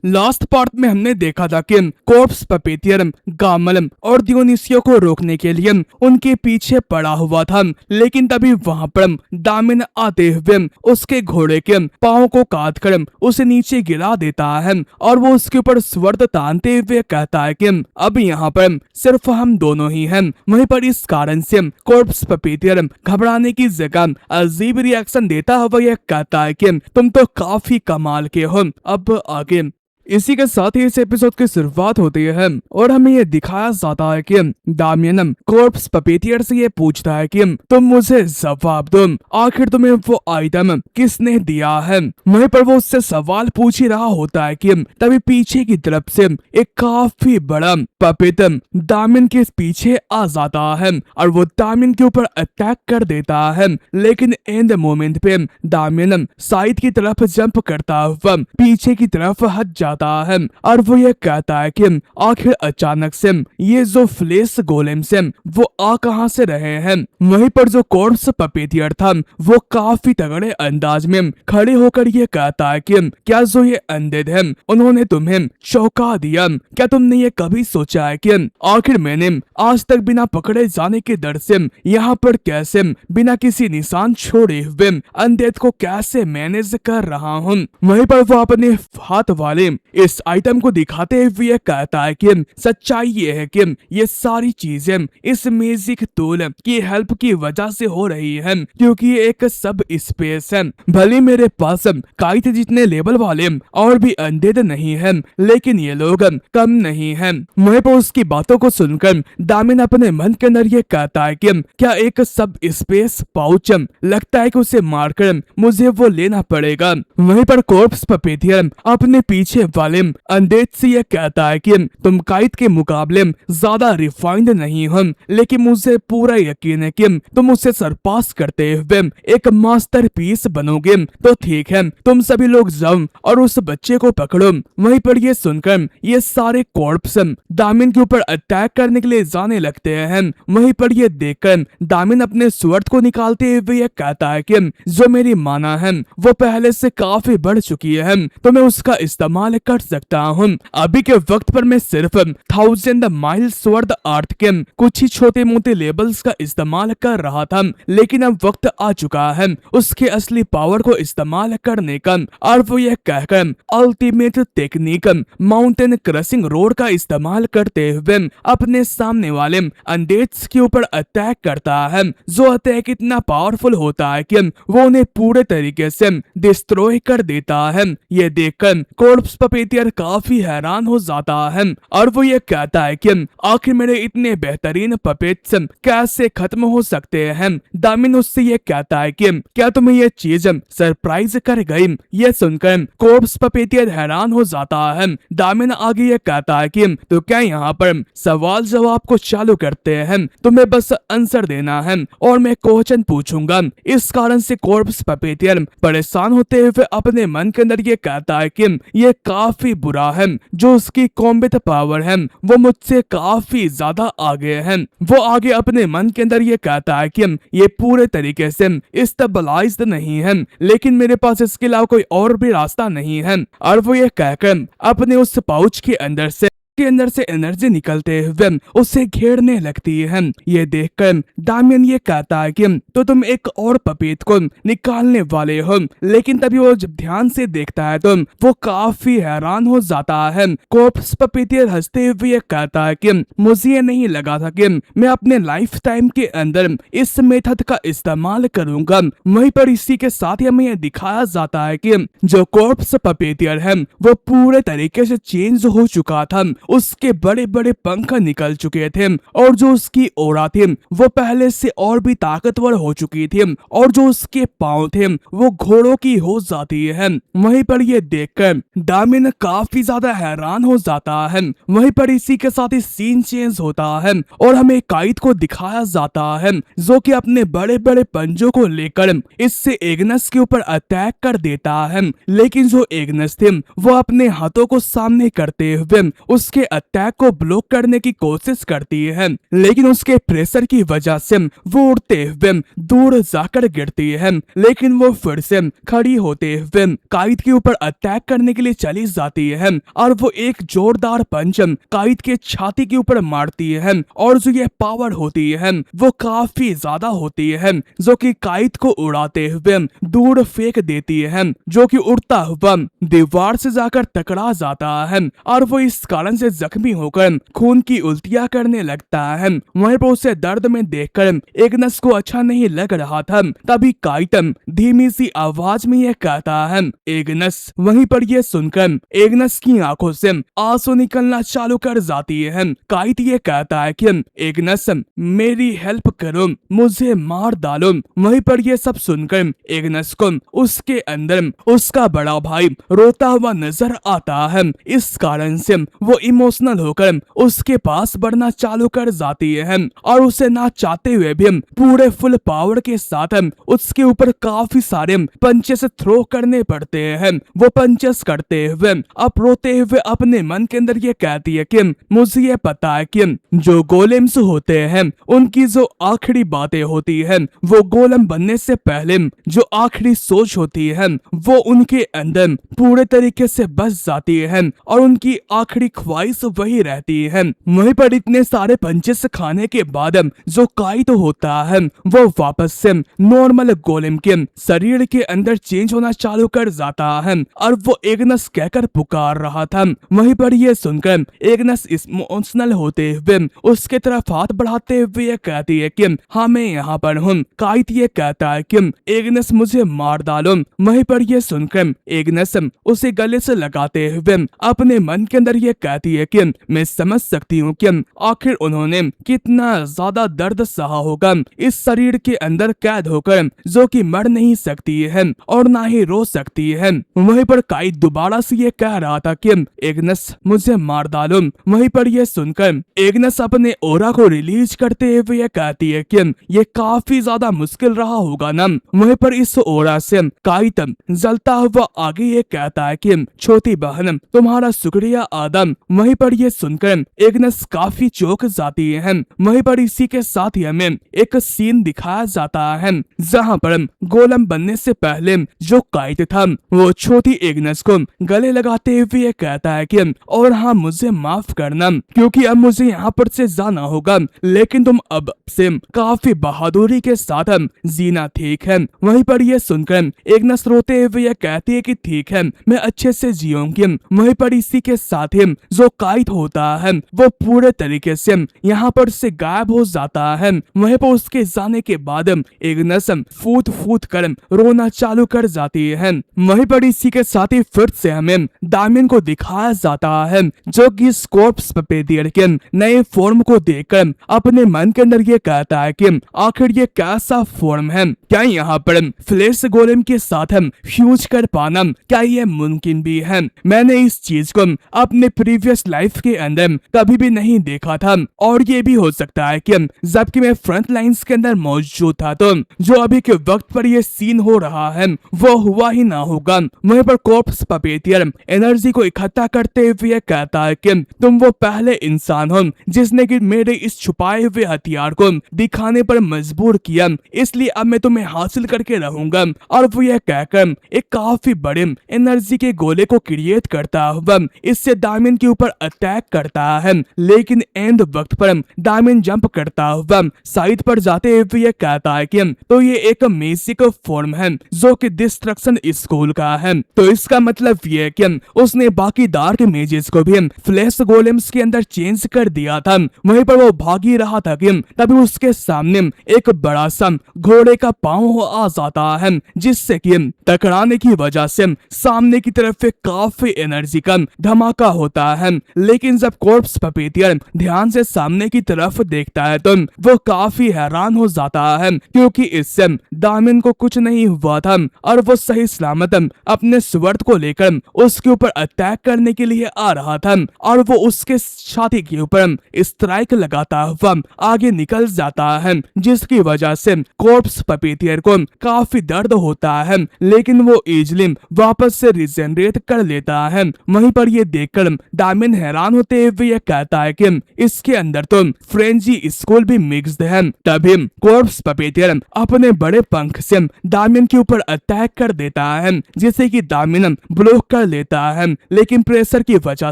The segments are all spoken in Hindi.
लास्ट पार्ट में हमने देखा था कि कॉर्प्स पपेटियर गामल और दियोनिसियो को रोकने के लिए उनके पीछे पड़ा हुआ था, लेकिन तभी वहां पर दामिन आते हुए उसके घोड़े के पांव को काट कर उसे नीचे गिरा देता है और वो उसके ऊपर स्वर्द तानते हुए कहता है कि अब यहाँ पर सिर्फ हम दोनों ही हैं। वहीं पर इस कारण से कॉर्प्स पपेटियर घबराने की जगह अजीब रिएक्शन देता हुआ यह कहता है कि तुम तो काफी कमाल के हो। अब आगे इसी के साथ ही इस एपिसोड की शुरुआत होती है और हमें ये दिखाया जाता है कि दामियन कॉर्प्स पपेटियर से ये पूछता है कि तुम मुझे जवाब दो, आखिर तुम्हें वो आइटम किसने दिया है। वहीं पर वो उससे सवाल पूछ ही रहा होता है कि तभी पीछे की तरफ से एक काफी बड़ा पपेट दामियन के पीछे आ जाता है और वो दामियन के ऊपर अटैक कर देता है, लेकिन एंड मोमेंट पे दामियन साइड की तरफ जंप करता हुआ पीछे की तरफ हट जाता है और वो ये कहता है कि आखिर अचानक से ये जो फ्लेश गोलेम से वो आ कहां से रहे हैं। वहीं पर जो कॉर्प्स पपेटियर था वो काफी तगड़े अंदाज में खड़े होकर ये कहता है कि क्या जो ये अनडेड है उन्होंने तुम्हें चौंका दिया, क्या तुमने ये कभी सोचा है कि आखिर मैंने आज तक बिना पकड़े जाने के डर से यहाँ पर कैसे बिना किसी निशान छोड़े हुए अनडेड को कैसे मैनेज कर रहा हूँ। वहीं पर वो अपने हाथ वाले इस आइटम को दिखाते हुए कहता है कि सच्चाई ये है कि ये सारी चीजें इस मैजिक टूल की हेल्प की वजह से हो रही है, क्योंकि ये एक सब स्पेस है। भले मेरे पास काइट जितने लेवल वाले और भी अनडेड नहीं है, लेकिन ये लोग कम नहीं है। वहीं पर उसकी बातों को सुनकर दामिन अपने मन के अंदर ये कहता है कि क्या एक सब स्पेस पाउच, लगता है कि उसे मारकर मुझे वो लेना पड़ेगा। वहीं पर कॉर्प्स पपेटियर अपने पीछे वाले अनडेड से ये कहता है कि तुम काइट के मुकाबले ज्यादा रिफाइंड नहीं हो, लेकिन मुझे पूरा यकीन है कि तुम उसे सरपास करते हुए एक मास्टरपीस बनोगे। तो ठीक है, तुम सभी लोग जाओ और उस बच्चे को पकड़ो। वहीं पर ये सुनकर ये सारे कॉर्प्स दामिन के ऊपर अटैक करने के लिए जाने लगते हैं। वहीं पर ये देखकर दामिन अपने स्वॉर्ड को निकालते हुए ये कहता है कि जो मेरी माना है वो पहले से काफी बढ़ चुकी है, तो मैं उसका इस्तेमाल कर सकता हूँ। अभी के वक्त पर मैं सिर्फ 1000 माइल स्वॉर्ड आर्ट के कुछ ही छोटे मोटे लेवल्स का इस्तेमाल कर रहा था, लेकिन अब वक्त आ चुका है उसके असली पावर को इस्तेमाल करने का। और वो यह कहकर ultimate technique mountain crushing road का इस्तेमाल करते हुए अपने सामने वाले अनडेड्स के ऊपर अटैक करता है। जो अटैक इतना पावरफुल होता है कि वो उन्हें पूरे तरीके से डिस्ट्रॉय कर देता है। ये देखकर कॉर्प्स पपेटियर काफी हैरान हो जाता है और वो ये कहता है कि आखिर मेरे इतने बेहतरीन पपेट्स कैसे खत्म हो सकते हैं। दामिन उससे ये कहता है कि क्या तुम्हें ये चीज सरप्राइज कर गई। ये सुनकर कॉर्प्स पपेटियर हैरान हो जाता है। दामिन आगे ये कहता है कि तो क्या यहाँ पर सवाल जवाब को चालू करते हैं, तुम्हें बस आंसर देना है और मैं क्वेश्चन पूछूंगा। इस कारण से कॉर्प्स पपेटियर परेशान होते हुए अपने मन के अंदर ये कहता है कि ये काफी बुरा है, जो उसकी कॉम्बैट पावर है वो मुझसे काफी ज्यादा आगे है। वो आगे अपने मन के अंदर ये कहता है कि ये पूरे तरीके से स्टेबलाइज्ड नहीं है, लेकिन मेरे पास इसके अलावा कोई और भी रास्ता नहीं है। और वो ये कहकर अपने उस पाउच के अंदर से एनर्जी निकलते हुए उसे घेरने लगती है। ये देखकर दामियन ये कहता है कि तो तुम एक और पपेट को निकालने वाले हो, लेकिन तभी वो जब ध्यान से देखता है तो वो काफी हैरान हो जाता है। कॉर्प्स पपेटियर हंसते हुए ये कहता है कि मुझे ये नहीं लगा था कि मैं अपने लाइफ टाइम के अंदर इस मेथड का इस्तेमाल करूंगा। वहीं पर इसी के साथ ही हमें यह दिखाया जाता है कि जो कॉर्प्स पपेटियर है वो पूरे तरीके से चेंज हो चुका था। उसके बड़े बड़े पंख निकल चुके थे और जो उसकी ओरा थी वो पहले से और भी ताकतवर हो चुकी थी और जो उसके पांव थे वो घोड़ों की हो जाती है। वहीं पर ये देखकर दामिन काफी ज्यादा हैरान हो जाता है। वहीं पर इसी के साथ ही सीन चेंज होता है और हमें काइट को दिखाया जाता है जो कि अपने बड़े बड़े पंजों को लेकर इससे एग्नस के ऊपर अटैक कर देता है, लेकिन जो एग्नस थे वो अपने हाथों को सामने करते हुए उसके उसके अटैक को ब्लॉक करने की कोशिश करती है, लेकिन उसके प्रेशर की वजह से वो उड़ते हुए दूर जाकर गिरती है। लेकिन वो फिर से खड़ी होते हुए काइट के ऊपर अटैक करने के लिए चली जाती है और वो एक जोरदार पंच काइट के छाती के ऊपर मारती है और जो ये पावर होती है वो काफी ज्यादा होती है, जो कि काइट को उड़ाते हुए दूर फेंक देती है, जो कि उड़ता हुआ दीवार से जाकर टकरा जाता है और वो इस कारण से जख्मी होकर खून की उल्टियां करने लगता है। वहीं पर उसे दर्द में देखकर एग्नस को अच्छा नहीं लग रहा था। तभी काइट धीमी सी आवाज में यह कहता है, एग्नस। वहीं पर यह सुनकर एग्नस की आंखों से आंसू निकलना चालू कर जाती है। काइट ये कहता है कि एग्नस मेरी हेल्प करो, मुझे मार डालो। वहीं पर यह सब सुनकर एग्नस को उसके अंदर उसका बड़ा भाई रोता हुआ नजर आता है। इस कारण से वो इमोशनल होकर उसके पास बढ़ना चालू कर जाती है और उसे ना चाहते हुए भी पूरे फुल पावर के साथ उसके ऊपर काफी सारे पंचेस थ्रो करने पड़ते हैं। वो पंचेस करते हुए अब रोते हुए अपने मन के अंदर ये कहती है कि मुझे ये पता है कि जो गोलेम्स होते हैं उनकी जो आखिरी बातें होती है, वो गोलम बनने से पहले जो आखिरी सोच होती है वो उनके अंदर पूरे तरीके से बस जाती है और उनकी आखिरी ख्वाहिश वही रहती है। वहीं पर इतने सारे पंचेस खाने के बाद जो काइट होता है वो वापस से नॉर्मल गोलेम के शरीर के अंदर चेंज होना चालू कर जाता है और वो एग्नस कहकर पुकार रहा था। वहीं पर ये सुनकर एग्नस इमोशनल होते हुए उसके तरफ हाथ बढ़ाते हुए ये कहती है कि हाँ मैं यहाँ पर हूँ। काइट ये कहता है कि एग्नस मुझे मार डालो। वहीं पर ये सुनकर एग्नस उसे गले से लगाते हुए अपने मन के अंदर ये कहती है कि मैं समझ सकती हूँ कि आखिर उन्होंने कितना ज्यादा दर्द सहा होगा इस शरीर के अंदर कैद होकर, जो कि मर नहीं सकती है और ना ही रो सकती है। वहीं पर काइट दोबारा से ये कह रहा था कि एग्नस मुझे मार डालो। वहीं पर यह सुनकर एग्नस अपने ओरा को रिलीज करते हुए ये कहती है कि ये काफी ज्यादा मुश्किल रहा होगा ना। वहीं पर इस ओरा से काइट जलता हुआ आगे ये कहता है कि छोटी बहन तुम्हारा शुक्रिया आदम। वहीं पर ये सुनकर एग्नस काफी चौंक जाती है। वहीं पर इसी के साथ ही हमें एक सीन दिखाया जाता है जहां पर गोलम बनने से पहले जो काइट था वो छोटी एग्नस को गले लगाते हुए ये कहता है कि और हाँ मुझे माफ करना क्योंकि अब मुझे यहाँ पर से जाना होगा, लेकिन तुम अब से काफी बहादुरी के साथ जीना, ठीक है। वहीं पर ये सुनकर एग्नस रोते हुए ये कहती है कि ठीक है मैं अच्छे से जीऊंगी। वहीं पर इसी के साथ ही जो काइट होता है वो पूरे तरीके से यहाँ पर से गायब हो जाता है। वहीं पर उसके जाने के बाद एग्नस फूट फूट कर रोना चालू कर जाती है। वहीं पर इसी के साथ ही फिर से हमें डायमंड को दिखाया जाता है जो कि स्कॉर्प्स पपेटियर के नए फॉर्म को देखकर अपने मन के अंदर ये कहता है कि आखिर ये कैसा फॉर्म है, क्या यहाँ पर फ्लैश गोलेम के साथ हम फ्यूज कर पाना क्या ये मुमकिन भी है। मैंने इस चीज को अपने प्रीवियस लाइफ के अंदर कभी भी नहीं देखा था और ये भी हो सकता है कि जबकि मैं फ्रंट लाइंस के अंदर मौजूद था तो जो अभी के वक्त पर ये सीन हो रहा है वो हुआ ही ना होगा। वहीं पर कॉर्प्स पपेटियर एनर्जी को इकट्ठा करते हुए कहता है कि तुम वो पहले इंसान हो जिसने कि मेरे इस छुपाए हुए हथियार को दिखाने पर मजबूर किया, इसलिए अब मैं तुम्हें हासिल करके रहूंगा। और वो यह कहकर एक काफी बड़े एनर्जी के गोले को क्रिएट करता हुआ इससे डायमंड के ऊपर अटैक करता है, लेकिन एंड वक्त पर डायमंड जंप करता हुआ साइड पर जाते हुए यह कहता है कि तो ये एक मैजिक फॉर्म है जो कि डिस्ट्रक्शन स्कूल का है। तो इसका मतलब ये है कि उसने बाकी डार्क मेजेस को भी फ्लैश गोलेम्स के अंदर चेंज कर दिया था। वहीं पर वो भाग ही रहा था कि तभी उसके सामने एक बड़ा सा घोड़े का पांव आ जाता है, जिससे कि टकराने की वजह से सामने की तरफ एक काफी एनर्जी का धमाका होता है। लेकिन जब कॉर्प्स पपेटियर ध्यान से सामने की तरफ देखता है तो वो काफी हैरान हो जाता है क्योंकि इससे डायमंड को कुछ नहीं हुआ था और वो सही सलामत अपने स्वर्ड को लेकर उसके ऊपर अटैक करने के लिए आ रहा था और वो उसके छाती के ऊपर स्ट्राइक लगाता हुआ आगे निकल जाता है, जिसकी वजह से कॉर्प्स पपेटियर को काफी दर्द होता है, लेकिन वो इजीली वापस से रिजेनरेट कर लेता है। वहीं पर ये देखकर डायमंड दामिन हैरान होते हुए ये कहता है कि इसके अंदर तो फ्रेंजी स्कूल भी मिक्स्ड है। तभी कॉर्प्स पपेटियर अपने बड़े पंख से दामिन के ऊपर अटैक कर देता है, जिसे कि दामिन ब्लॉक कर लेता है, लेकिन प्रेशर की वजह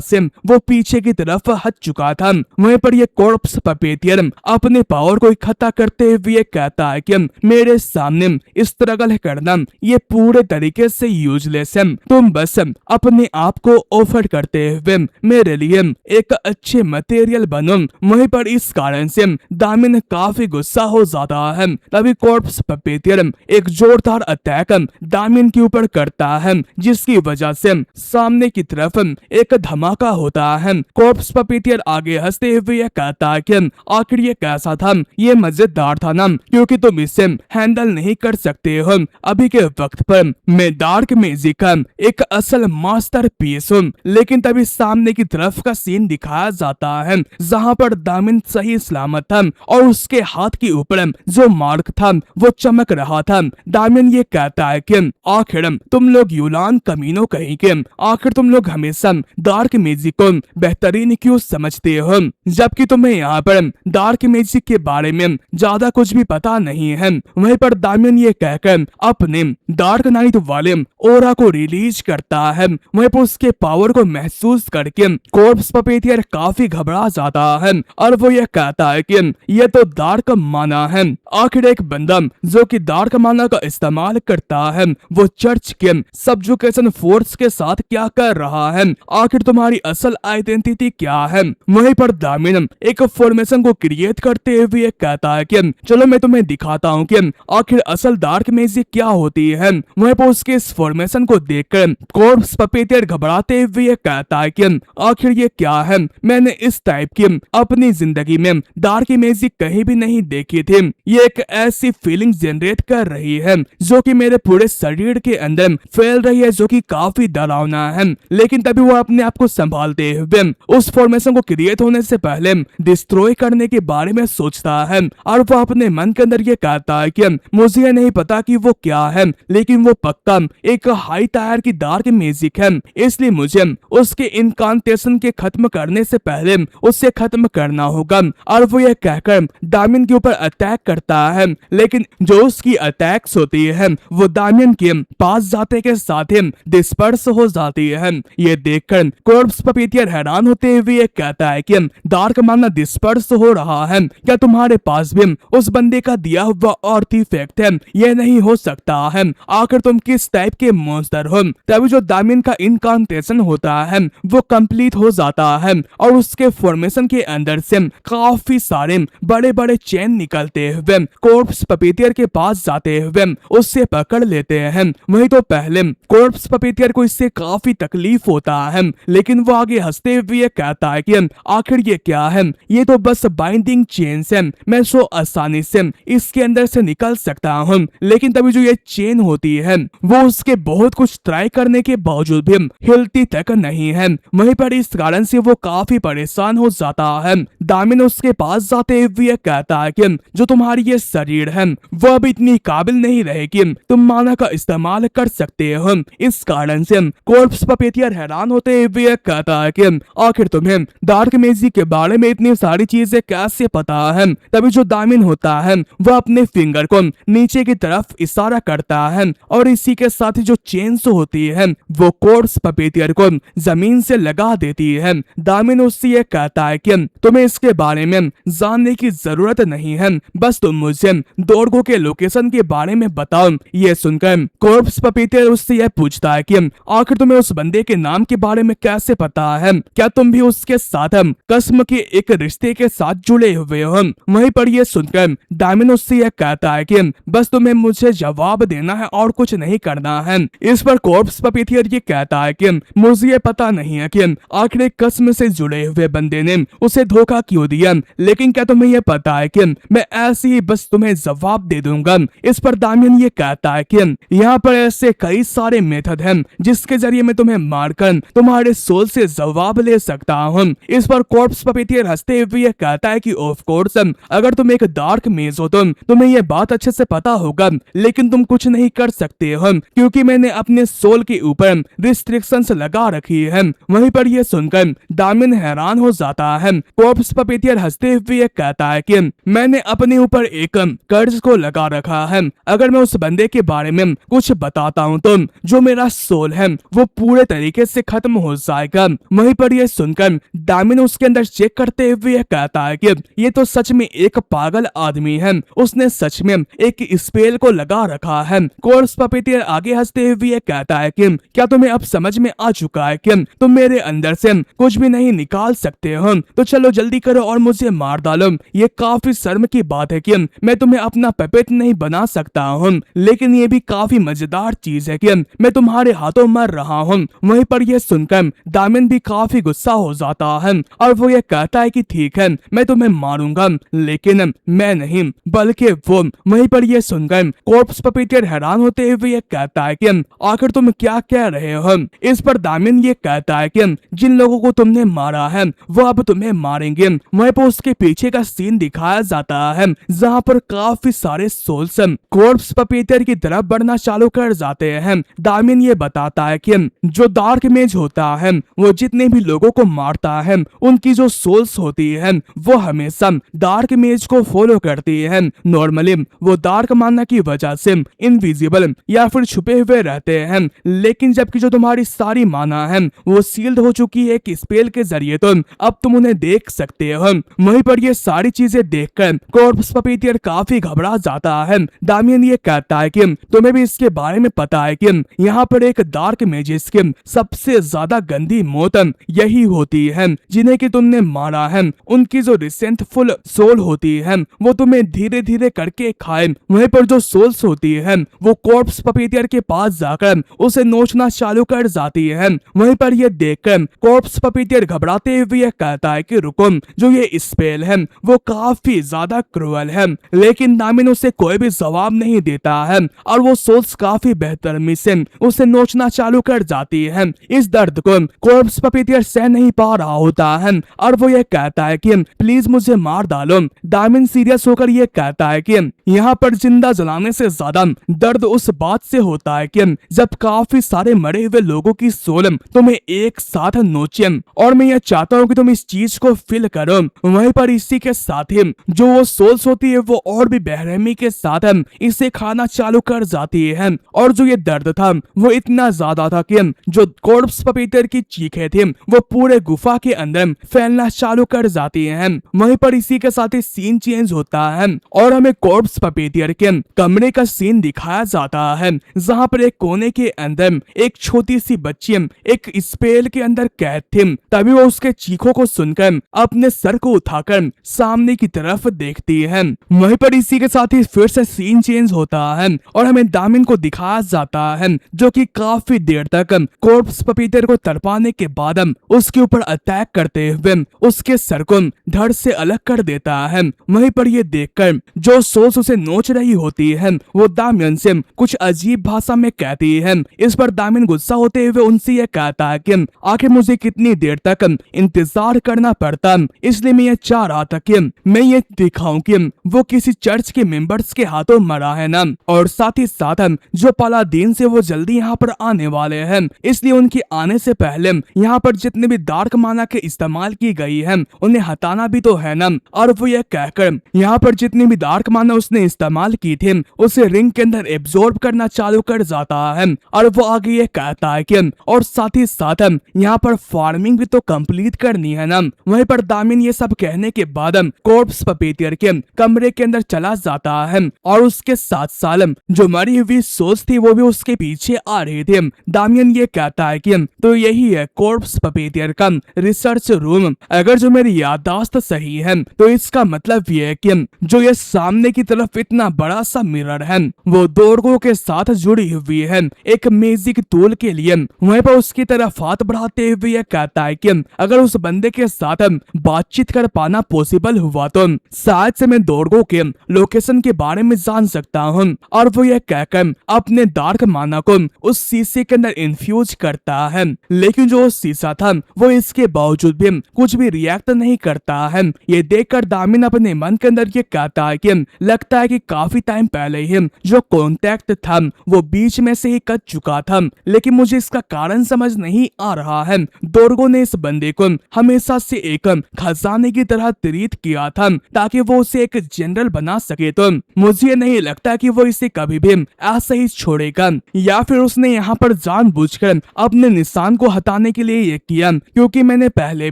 से वो पीछे की तरफ हट चुका था। वहीं पर ये कॉर्प्स पपेटियर अपने पावर को इकट्ठा करते हुए कहता है कि मेरे सामने स्ट्रगल करना ये पूरे तरीके से यूजलेस है। तुम बस अपने आप को ऑफर करते हुए मेरे लिए एक अच्छे मटेरियल बनो। वहीं पर इस कारण से दामिन काफी गुस्सा हो जाता है। तभी कॉर्प्स पपेटियर एक जोरदार अटैक दामिन के ऊपर करता है, जिसकी वजह से सामने की तरफ एक धमाका होता है। कॉर्प्स पपेटियर आगे हंसते हुए कहता है कि आखिर ये कैसा था, ये मजेदार था ना, क्योंकि तुम इसे हैंडल नहीं कर सकते हो। अभी के वक्त पर मैं डार्क मैजिक का एक असल मास्टर पीस हूँ। लेकिन तभी सामने की तरफ का सीन दिखाया जाता है, जहाँ पर दामिन सही सलामत था और उसके हाथ के ऊपर जो मार्क था वो चमक रहा था। दामिन ये कहता है कि आखिर तुम लोग यूलान कमीनों कहीं के, आखिर तुम लोग हमेशा डार्क मैजिक को बेहतरीन क्यों समझते हो, जबकि तुम्हें यहाँ पर डार्क मैजिक के बारे में ज्यादा कुछ भी पता नहीं है। वहीं पर दामिन ये कहकर अपने डार्क नाइट वाले ओरा को रिलीज करता है। वहीं पर उसके पावर को महसूस करके कॉर्प्स पपेटियर काफी घबरा जाता है और वो ये कहता है कि ये तो डार्क माना है। आखिर एक बंदा जो कि डार्क माना का इस्तेमाल करता है वो चर्च के सबजुकेशन फोर्स के साथ क्या कर रहा है, आखिर तुम्हारी असल आइडेंटिटी क्या है। वहीं पर दामिन एक फॉर्मेशन को क्रिएट करते हुए कहता है कि चलो मैं तुम्हें दिखाता हूँ कि आखिर असल डार्क मैजिक क्या होती है। वहीं पर उसके इस फॉर्मेशन को देखकर कॉर्प्स पपेटियर घबराते हुए कहता है कि आखिर ये क्या है, मैंने इस टाइप की अपनी जिंदगी में डार्क मैजिक कहीं भी नहीं देखी थी। ये एक ऐसी फीलिंग जनरेट कर रही है जो कि मेरे पूरे शरीर के अंदर फैल रही है, जो कि काफी डरावना है। लेकिन तभी वो अपने आप को संभालते हुए उस फॉर्मेशन को क्रिएट होने से पहले डिस्ट्रॉय करने के बारे में सोचता है और वो अपने मन के अंदर ये कहता है कि मुझे नहीं पता कि वो क्या है, लेकिन वो पक्का एक हाई टायर की डार्क मैजिक है, इसलिए मुझे उसके इनकांटेशन के खत्म करने से पहले उसे खत्म करना होगा। और वो ये कहकर दामिन के ऊपर अटैक करता है, लेकिन जो उसकी अटैक्स होती है वो दामिन के पास जाते के साथ ही डिस्पर्स हो जाती है। ये देखकर कॉर्प्स पपेटियर हैरान होते हुए कहता है कि डार्क माना डिस्पर्स हो रहा है, क्या तुम्हारे पास भी उस बंदे का दिया हुआ आर्टिफैक्ट है? ये नहीं हो सकता है, आखिर तुम किस टाइप के मॉन्स्टर हो। तभी जो दामिन का इनकांटेशन होता है वो कंप्लीट हो जाता है और उसके फॉर्मेशन के अंदर से काफी सारे बड़े बड़े चेन निकलते हुए कॉर्प्स पपेटियर के पास जाते हुए उससे पकड़ लेते हैं। वही तो पहले कॉर्प्स पपेटियर को इससे काफी तकलीफ होता है, लेकिन वो आगे हंसते हुए कहता है कि आखिर ये क्या है, ये तो बस बाइंडिंग चेन्स है, मैं सो आसानी से इसके अंदर से निकल सकता हूँ। लेकिन तभी जो ये चेन होती है वो उसके बहुत कुछ ट्राई करने के बावजूद भी हिलती तक नहीं है। वहीं पर इस कारण से वो काफी परेशान हो जाता है। दामिन उसके पास जाते हुए कहता है कि जो तुम्हारी ये शरीर है वो अब इतनी काबिल नहीं रहे कि तुम माना का इस्तेमाल कर सकते हो। इस कारण से कॉर्प्स पपेटियर हैरान होते हुए कहता है कि आखिर तुम्हें डार्क मैजिक के बारे में इतनी सारी चीजें कैसे पता है। तभी जो दामिन होता है वो अपने फिंगर को नीचे की तरफ इशारा करता है और इसी के साथ ही जो चेन्स होती है वो कॉर्प्स पपेटियर को जमीन से लगा देती है। दामिन उससे ये कहता है कि तुम्हें इसके बारे में जानने की जरूरत नहीं है, बस तुम मुझे डोरगो के लोकेशन के बारे में बताओ। ये सुनकर कॉर्प्स पपेटियर उससे यह पूछता है कि आखिर तुम्हें उस बंदे के नाम के बारे में कैसे पता है, क्या तुम भी उसके साथ कसम के एक रिश्ते के साथ जुड़े हुए हो। वहीं पर यह सुनकर दामिन उससे यह कहता है कि बस तुम्हें मुझे जवाब देना है और कुछ नहीं करना है। इस पर कॉर्प्स पपेटियर ये कहता है कि मुझे ये पता नहीं है कि आखिर एक कसम से जुड़े हुए बंदे ने उसे धोखा क्यों दिया, लेकिन क्या तुम्हें यह पता है कि मैं ऐसे ही बस तुम्हें जवाब दे दूंगा। इस पर दामिन ये कहता है कि यहाँ पर ऐसे कई सारे मेथड हैं जिसके जरिए मैं तुम्हें मारकर तुम्हारे सोल से जवाब ले सकता हूँ। इस पर कॉर्प्स पपेटियर हंसते हुए ये कहता है कि ऑफ कोर्स अगर तुम एक डार्क मेज हो तो तुम्हें यह बात अच्छे से पता होगा, लेकिन तुम कुछ नहीं कर सकते हो क्योंकि मैंने अपने सोल के ऊपर रिस्ट्रिक्शंस लगा रखी है। वहीं पर यह सुनकर दामिन हैरान हो जाता है। कॉर्प्स पपीटियर हंसते हुए ये कहता है कि मैंने अपने ऊपर एक कर्ज को लगा रखा है। अगर मैं उस बंदे के बारे में कुछ बताता हूँ तो जो मेरा सोल है वो पूरे तरीके से खत्म हो जाएगा। वहीं पर यह सुनकर दामिन उसके अंदर चेक करते हुए यह कहता है कि ये तो सच में एक पागल आदमी है, उसने सच में एक स्पेल को लगा रखा है। कॉर्प्स पपीटियर आगे हंसते हुए यह कहता है कि क्या तुम्हें अब समझ में आ चुका है कि तुम मेरे अंदर से कुछ भी नहीं निकाल सकते हो? तो चलो जल्दी करो और मुझे मार डालो। ये काफी शर्म की बात है कि मैं तुम्हें अपना पपेट नहीं बना सकता हूँ, लेकिन ये भी काफी मजेदार चीज है कि मैं तुम्हारे हाथों मर रहा हूँ। वहीं पर यह सुनकर दामिन भी काफी गुस्सा हो जाता है और वो ये कहता है कि ठीक है मैं तुम्हें मारूंगा, लेकिन मैं नहीं बल्कि वो। वहीं पर यह सुनकर कॉर्प्स पपीटियर हैरान होते हुए ये कहता है कि आखिर तुम क्या कह रहे हो? इस पर दामिन ये कहता है कि जिन लोगों को तुमने मारा है वो अब तुम्हें मारेंगे। वहीं पर उसके पीछे का सीन दिखाया जाता है जहाँ पर काफी सारे सोल्स कॉर्प्स पपीटियर की तरफ बढ़ना चालू कर जाते हैं। दामिन ये बताता है कि जो डार्क मेज होता है वो जितने भी लोगों को मारता है उनकी जो सोल्स होती है वो हमेशा डार्क मेज को फॉलो करती है। नॉर्मली वो डार्क मानना की वजह से इनविजिबल या फिर छुपे हुए रहते हैं, लेकिन जबकि जो तुम्हारी सारी माना है वो सील्ड हो चुकी है एक स्पेल के जरिए, तो अब तुम उन्हें देख सकते हो। वहीं पर ये सारी चीजें देखकर कॉर्प्स पपीटियर काफी घबरा जाता है। दामियन ये कहता है कि तुम्हें भी इसके बारे में पता है कि यहाँ पर एक डार्क मेजिस की सबसे ज्यादा गंदी मौत यही होती है जिन्हें कि तुमने मारा है। उनकी जो रिसेंटफुल सोल होती है वो तुम्हें धीरे धीरे करके खाए। वहीं पर जो सोल्स होती है वो कॉर्प्स पपीटियर के पास जाकर उसे नोचना चालू कर जाती है। वहीं पर यह देखकर कॉर्प्स पपीटियर घबराते हुए यह कहता है कि रुको, जो ये स्पेल है वो काफी ज्यादा क्रूअल है। लेकिन दामिन उसे कोई भी जवाब नहीं देता है और वो सोल्स काफी बेहतरमी से उसे नोचना चालू कर जाती है। इस दर्द को कॉर्प्स पपीटियर सह नहीं पा रहा होता है और वो ये कहता है कि प्लीज मुझे मार डालो। दामिन सीरियस होकर ये कहता है कि यहाँ पर जिंदा जलाने से ज्यादा दर्द उस बात से होता है कि जब काफी सारे मरे हुए लोगों की सोल तुम्हें एक साथ नोचे, और मैं ये चाहता हूँ कि तुम इस चीज को फील करो। वहीं पर इसी के साथ ही जो वो सोल्स होती है वो और भी बेरहमी के साथ इसे खाना चालू कर जाती है, और जो ये दर्द था वो इतना ज्यादा था कि जो कॉर्प्स पपीटियर की चीखें थी वो पूरे गुफा के अंदर फैलना चालू कर जाती हैं। वहीं पर इसी के साथ ही सीन चेंज होता है और हमें कॉर्प्स पपीटियर के कमरे का सीन दिखाया जाता है जहां पर एक कोने के अंदर एक छोटी सी बच्ची एक स्पेल के अंदर कैद थी। तभी वो उसके चीखों को सुनकर अपने सर को उठाकर सामने की तरफ देखती है। वहीं पर इसी के साथ ही फिर से सीन चेंज होता है और हमें दामिन को दिखाया जाता है जो कि काफी देर तक कॉर्प्स पपीटियर को तड़पाने के बाद उसके ऊपर अटैक करते हुए उसके सर को धड़ से अलग कर देता है। वहीं पर ये देखकर जो सोल्स उसे नोच रही होती है वो दामियन से कुछ अजीब भाषा में कहती है। इस पर दामिन गुस्सा होते हुए उनसे यह कहता है कि आखिर मुझे कितनी देर तक इंतजार करना पड़ता, इसलिए मैं ये चाह रहा था कि मैं ये दिखाऊं कि वो किसी चर्च के मेंबर्स के हाथों मरा है ना, और साथ ही साथ जो पालादीन से वो जल्दी यहाँ पर आने वाले हैं, इसलिए उनके आने से पहले यहाँ पर जितने भी डार्क माना के इस्तेमाल की गई है उन्हें हटाना भी तो है ना। और वो ये कहकर यहाँ पर जितनी भी डार्क माना उसने इस्तेमाल की थी उसे रिंग के अंदर एब्जॉर्ब करना चालू कर जाता है। और वो आगे ये कहता है कि और साथ ही साथ यहाँ पर फार्मिंग भी तो कंप्लीट करनी है ना। वहीं पर दामिन ये सब कहने के बाद कॉर्प्स पपीटियर के कमरे के अंदर चला जाता है और उसके साथ साथ जो मरी हुई सोल्स थी वो भी उसके पीछे आ रही थी। दामियन ये कहता है कि तो यही है कॉर्प्स पपीटियर का रिसर्च रूम। अगर जो मेरी याददाश्त सही है तो इसका मतलब ये है कि जो ये सामने की तरफ इतना बड़ा सा मिरर है वो डोरगो के साथ जुड़ी हुई है एक मैजिक टूल के लिए। वहीं पर उसकी तरफ हाथ बढ़ाते हुए यह कहता है कि अगर उस बंदे के साथ बातचीत कर पाना पॉसिबल हुआ तो शायद से मैं डोरगो के लोकेशन के बारे में जान सकता हूँ। और वो यह कहकर अपने डार्क माना को उस शीशे के अंदर इन्फ्यूज करता है, लेकिन जो शीशा था वो इसके बावजूद भी कुछ भी रिएक्ट नहीं करता है। ये देखकर दामिन अपने मन के अंदर ये कहता है कि लगता है कि काफी टाइम पहले ही जो कांटेक्ट था वो बीच में से ही कट चुका था, लेकिन मुझे इसका कारण समझ नहीं आ रहा है। दोर्गो ने इस बंदे को हमेशा से एक खजाने की तरह ट्रीट किया था ताकि वो उसे एक जनरल बना सके। तो मुझे नहीं लगता कि वो इसे कभी भी ऐसे ही छोड़ेगा, या फिर उसने यहाँ पर जानबूझकर अपने निशान को हटाने के लिए ये किया, क्योंकि मैंने पहले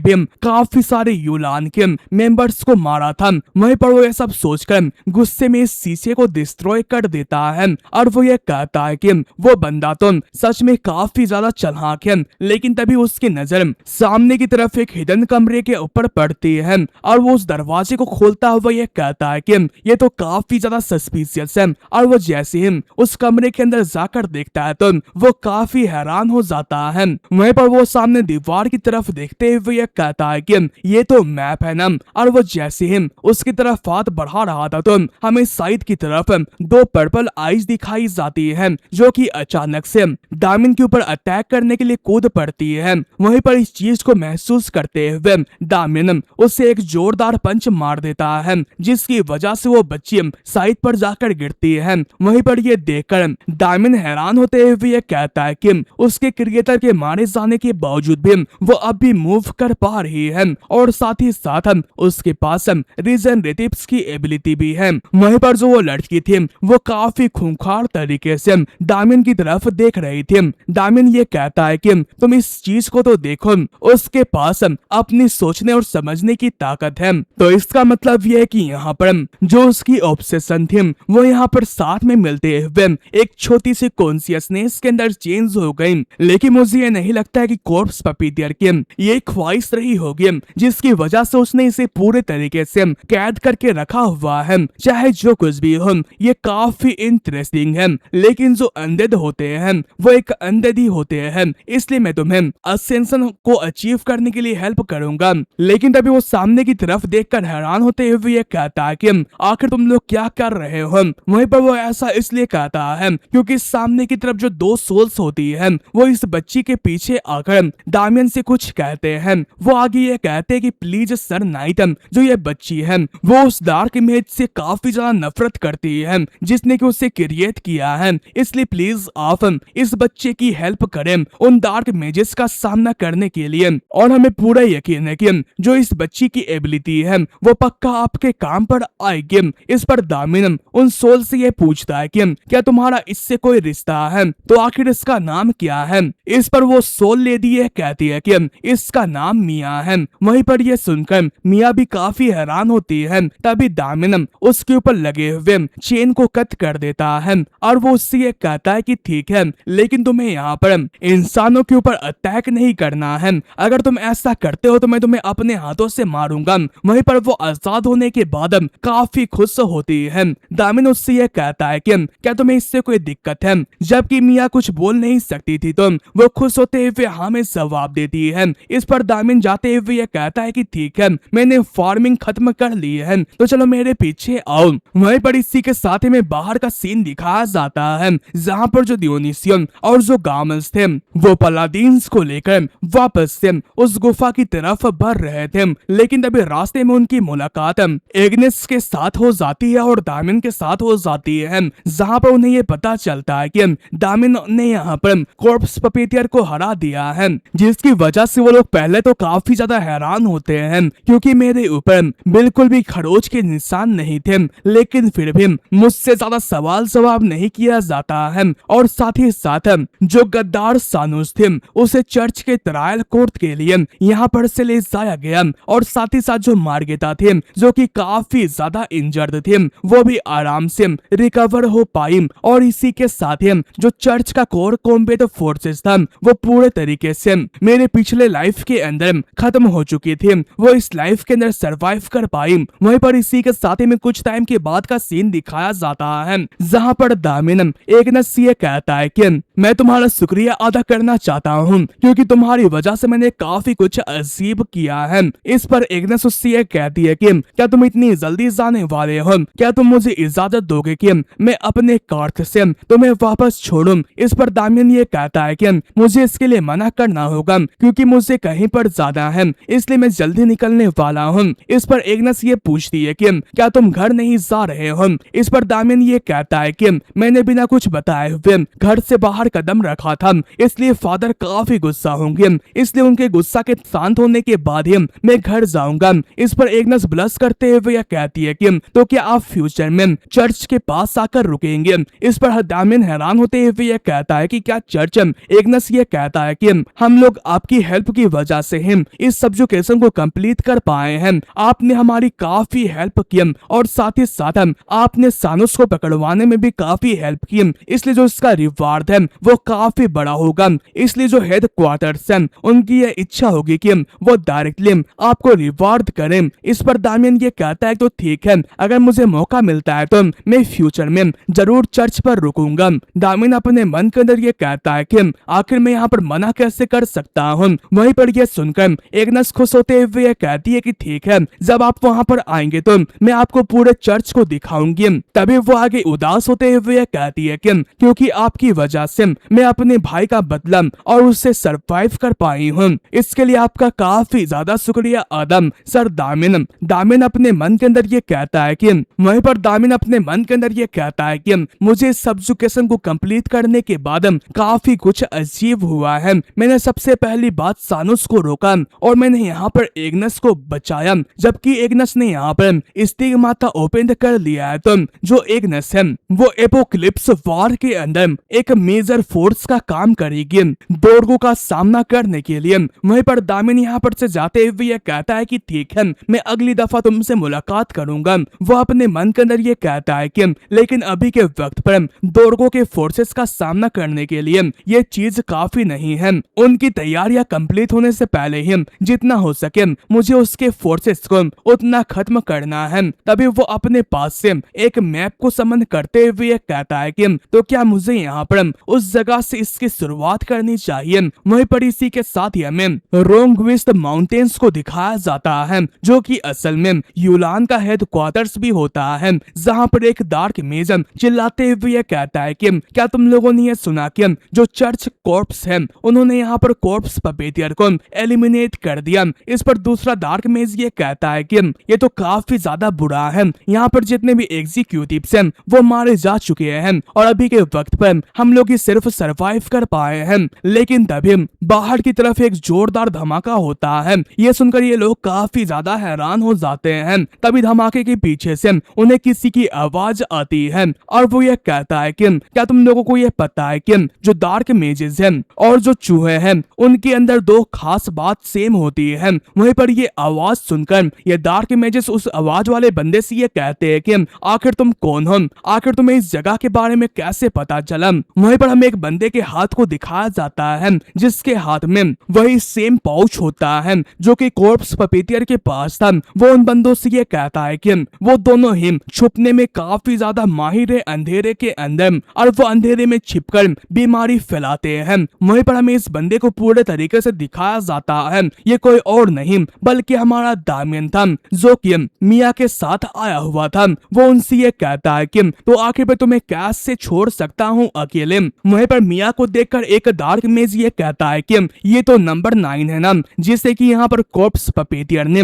भी काफी सारे यूलान के मेंबर्स को मारा था। वहीं पर वो ये सब सोचकर गुस्से में इस शीशे को डिस्ट्रॉय कर देता है और वो ये कहता है कि वो बंदा तो सच में काफी ज्यादा चालाक है। लेकिन तभी उसकी नजर सामने की तरफ एक हिडन कमरे के ऊपर पड़ती है और वो उस दरवाजे को खोलता हुआ ये कहता है कि ये तो काफी ज्यादा सस्पिशियस है। और वो जैसे ही उस कमरे के अंदर जाकर देखता है तो वो काफी हैरान हो जाता है। वहीं पर वो सामने दीवार की तरफ देखते हुए ये कहता है कि ये तो मैप है ना। और वो जैसे ही उसकी तरफ हाथ बढ़ा रहा था तो हमें साइड की तरफ दो पर्पल आईज दिखाई जाती है जो कि अचानक से दामिन के ऊपर अटैक करने के लिए कूद पड़ती है। वहीं पर इस चीज को महसूस करते हुए दामिन उसे एक जोरदार पंच मार देता है जिसकी वजह से वो बच्ची साइड पर जाकर गिरती है। वहीं पर ये देखकर दामिन हैरान होते हुए ये कहता है कि उसके क्रिएटर के मारे जाने के बावजूद भी वो अब भी मूव कर पा रही है और साथ ही साथ उसके पास रीजनरेटिव्स की एबिलिटी भी है। वहीं पर जो वो लड़की थी वो काफी खूंखार तरीके से दामिन की तरफ देख रही थी। दामिन ये कहता है कि तुम इस चीज को तो देखो, उसके पास अपनी सोचने और समझने की ताकत है। तो इसका मतलब ये है कि यहाँ पर जो उसकी ऑब्सेशन थी वो यहाँ पर साथ में मिलते हुए एक छोटी सी कॉन्शियसनेस के अंदर चेंज हो गई। लेकिन मुझे ये नहीं लगता है कि कॉर्प्स पपीटियर की ये ख्वाहिश रही होगी जिसकी वजह से उसने इसे पूरे तरीके से कैद करके रखा हुआ है। चाहे जो कुछ भी हो, ये काफी इंटरेस्टिंग है। लेकिन जो अनडेड होते हैं वो एक अनडेड ही होते हैं, इसलिए मैं तुम्हें असेंशन को अचीव करने के लिए हेल्प करूंगा। लेकिन तभी वो सामने की तरफ देखकर हैरान होते हुए ये कहता है कि आखिर तुम लोग क्या कर रहे हो। वहीं पर वो ऐसा इसलिए कहता है क्योंकि सामने की तरफ जो दो सोल्स होती है वो इस बच्ची के पीछे आकर दामियन से कुछ कहते हैं। वो आगे ये कहते हैं कि प्लीज सर नाइट, जो ये बच्ची है वो उस डार्क इमेज से काफी ज्यादा नफरत करती है जिसने कि उसे क्रिएट किया है, इसलिए प्लीज आप इस बच्चे की हेल्प करें उन डार्क इमेजेस का सामना करने के लिए। और हमें पूरा यकीन है कि जो इस बच्ची की एबिलिटी है वो पक्का आपके काम पर आएगी। इस पर दामिन उन सोल से ये पूछता है कि क्या तुम्हारा इससे कोई रिश्ता है, तो आखिर इसका नाम क्या है। इस पर वो सोल लेडी ये कहती है कि इसका नाम मिया है। वहीं पर ये सुनकर मिया भी काफी हैरान होती है। तभी दामिन उसके ऊपर लगे हुए चेन को कट कर देता है और वो उससे ये कहता है कि ठीक है, लेकिन तुम्हें यहाँ पर इंसानों के ऊपर अटैक नहीं करना है। अगर तुम ऐसा करते हो तो मैं तुम्हें अपने हाथों से मारूंगा। वहीं पर वो आजाद होने के बाद काफी खुश होती है। दामिन उससे ये कहता है कि क्या तुम्हें इससे कोई दिक्कत है, जबकि मिया कुछ बोल नहीं सकती थी तो वो खुश होते हुए हाँ में जवाब देती है। इस पर दामिन जाते हुए ये कहता है कि ठीक है, मैंने फार्मिंग खत्म कर ली है तो चलो मेरे पीछे आओ। वहीं पर इसी के साथ में बाहर का सीन दिखाया जाता है जहाँ पर जो डियोनिसियस और जो गामल्स थे वो पलादीन्स को लेकर वापस से उस गुफा की तरफ बढ़ रहे थे। लेकिन तभी रास्ते में उनकी मुलाकात एग्नेस के साथ हो जाती है और दामिन के साथ हो जाती है, जहाँ पर उन्हें ये पता चलता है कि दामिन ने यहाँ पर कॉर्प्स पपीटियर को हरा दिया है, जिसकी वजह से वो लोग पहले तो काफी ज्यादा हैरान होते हैं क्योंकि मेरे ऊपर बिल्कुल भी खरोच के निशान नहीं थे। लेकिन फिर भी मुझसे ज्यादा सवाल जवाब नहीं किया जाता है और साथ ही साथ जो गद्दार सानुस थे उसे चर्च के ट्रायल कोर्ट के लिए यहाँ पर से ले जाया गया और साथ ही साथ जो मार्गेता थे जो कि काफी ज्यादा इंजर्ड थे वो भी आराम से रिकवर हो पाई। और इसी के साथ ही जो चर्च का कोर कॉम्बैट फोर्सेस था वो पूरे तरीके से मेरे पिछले लाइफ के अंदर खत्म हो चुकी थी, वो इस लाइफ के अंदर सरवाइव कर पाई। वहीं पर इसी के साथ ही में कुछ टाइम के बाद का सीन दिखाया जाता है जहाँ पर दामिन एग्नेस ये कहता है कि मैं तुम्हारा शुक्रिया अदा करना चाहता हूँ क्योंकि तुम्हारी वजह से मैंने काफी कुछ अजीब किया है। इस पर एग्नेस उससे ये कहती है कि क्या तुम इतनी जल्दी जाने वाले हो, क्या तुम मुझे इजाजत दोगे कि मैं अपने कार्थ से तुम्हें वापस छोड़ूं। इस पर दामिन ये कहता है कि मुझे इसके लिए मना करना होगा क्योंकि मुझे कहीं पर जाना है, इसलिए मैं जल्दी निकलने वाला हूँ। इस पर एग्नेस ये पूछती है कि क्या तुम घर नहीं जा रहे हो। इस पर दामिन ये कहता है कि मैंने बिना कुछ बताए हुए घर से बाहर कदम रखा था, इसलिए फादर काफी गुस्सा होंगे होंगे, इसलिए उनके गुस्सा के शांत होने के बाद ही मैं घर जाऊंगा। इस पर एग्नेस ब्लश करते हुए यह कहती है कि तो क्या आप फ्यूचर में चर्च के पास आकर रुकेंगे। इस पर दामियन हैरान होते हुए यह कहता है कि क्या चर्च। एग्नेस ये कहता है कि हम लोग आपकी हेल्प की वजह से ही इस सब्जुकेशन को कंप्लीट कर पाए हैं। आपने हमारी काफी हेल्प की और साथ ही साथ आपने सानुस को पकड़वाने में भी काफी हेल्प की, इसलिए जो इसका रिवार्ड है वो काफी बड़ा होगा। इसलिए जो हेड क्वार्टर्स है उनकी यह इच्छा होगी कि वो डायरेक्टली आपको रिवार्ड करें। इस पर दामियन ये कहता है तो ठीक है, अगर मुझे मौका मिलता है तो मैं फ्यूचर में जरूर चर्च पर रुकूंगा। दामियन अपने मन के अंदर ये कहता है कि आखिर मैं यहाँ पर मना कैसे कर सकता हूँ। वहीं पर यह सुनकर एग्नेस खुश होते हुए कहती है कि ठीक है, जब आप वहाँ पर आएंगे तो मैं आपको पूरे चर्च को दिखाऊंगी। तभी वो आगे उदास होते हुए कहती है कि क्योंकि आपकी वजह से मैं अपने भाई का बदला और उससे सरवाइव कर पाई हूँ, इसके लिए आपका काफी ज्यादा शुक्रिया आदम सर दामियन। दामियन अपने मन के अंदर ये कहता है कि वहीं पर दामियन अपने मन के अंदर ये कहता है कि मुझे सब्जुकेशन को कंप्लीट करने के बाद काफी कुछ अजीब हुआ है। मैंने सबसे पहली बात सानुस को रोका और मैंने यहाँ पर एग्नेस को बचाया, जबकि एग्नेस ने यहाँ पर स्टिग्माटा ओपन कर लिया है। तो जो एग्नेस है वो एपोक्लिप्स वॉर के अंदर एक मेजर फोर्स का काम करेगी डोर्गो का सामना करने के लिए। वहीं पर दामियन यहाँ पर से जाते हुए यह कहता है कि ठीक है, मैं अगली दफा तुमसे मुलाकात करूंगा। वो अपने मन के अंदर ये कहता है कि लेकिन अभी के वक्त पर डोर्गो के फोर्सेस का सामना करने के लिए ये चीज काफी नहीं है। उनकी तैयारियां कंप्लीट होने से पहले ही जितना हो सके मुझे उसके फोर्सेस को उतना खत्म करना है। तभी वो अपने पास से एक मैप को समन करते हुए ये कहता है कि तो क्या मुझे यहाँ पर उस जगह से इसकी शुरुआत करनी चाहिए। वहीं पर इसी के साथ ही हमें रोंगविस्ट माउंटेन्स को दिखाया जाता है, जो कि असल में यूलान का हेड क्वार्टर्स भी होता है, जहाँ पर एक डार्क मेज चिल्लाते हुए यह कहता है कि क्या तुम लोगों ने यह सुना कि जो चर्च कॉर्प्स है उन्होंने यहाँ पर कॉर्प्स पपेटियर को एलिमिनेट कर दिया। इस पर दूसरा डार्क मेज ये कहता है कि ये तो काफी ज्यादा बुरा है, यहाँ पर जितने भी एग्जीक्यूटिव्स हैं वो मारे जा चुके हैं और अभी के वक्त पर हम लोग ही सिर्फ सरवाइव कर पाए हैं। लेकिन तभी बाहर की तरफ एक जोरदार धमाका होता है। ये सुनकर ये लोग काफी ज्यादा हैरान हो जाते हैं। तभी धमाके के पीछे से उन्हें किसी की आवाज आती है और वो ये कहता है कि क्या तुम लोगों को ये पता है कि जो डार्क मेजेस हैं और जो चूहे हैं उनके अंदर दो खास बात सेम होती है। वहीं पर ये आवाज सुनकर ये डार्क मेजेस उस आवाज वाले बंदे से ये कहते हैं कि आखिर तुम कौन हो, आखिर तुम्हें इस जगह के बारे में कैसे पता चला। वहीं पर हमें एक बंदे के हाथ को दिखाया जाता है जिसके हाथ में वही सेम पाउच होता है जो कि कॉर्प्स पपेटियर के पास था। वो उन बंदों से ये कहता है कि वो दोनों ही छुपने में काफी ज्यादा माहिर है अंधेरे के अंदर और वो अंधेरे में छिपकर बीमारी फैलाते हैं। वहीं पर हमें इस बंदे को पूरे तरीके से दिखाया जाता है, ये कोई और नहीं बल्कि हमारा दामियन था जो कि मिया के साथ आया हुआ था। वो उनसे ये कहता है कि तो आखिर में तुम्हें कैसे छोड़ सकता हूँ अकेले। वहीं पर मिया को देखकर एक डार्क मेज ये कहता है कि ये तो नंबर 9 है ना, जिसे कि यहाँ पर कॉर्प्स पपेटियर ने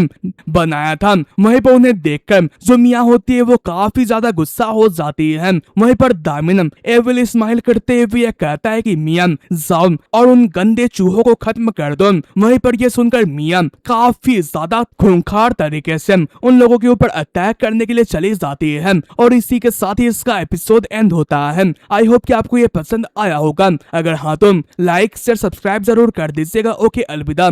बनाया था। वहीं पर उन्हें देखकर जो मिया होती है वो काफी ज्यादा गुस्सा हो जाती है। वहीं पर दामियन एविल स्माइल करते हुए कहता है कि मिया जाओ और उन गंदे चूहों को खत्म कर दो। वहीं पर यह सुनकर मिया काफी ज्यादा खूंखार तरीके से उन लोगों के ऊपर अटैक करने के लिए चली जाती है और इसी के साथ ही इसका एपिसोड एंड होता है। आई होप कि आपको ये पसंद आया होगा। अगर हाँ तो लाइक शेयर सब्सक्राइब जरूर कर दीजिएगा। ओके, अलविदा।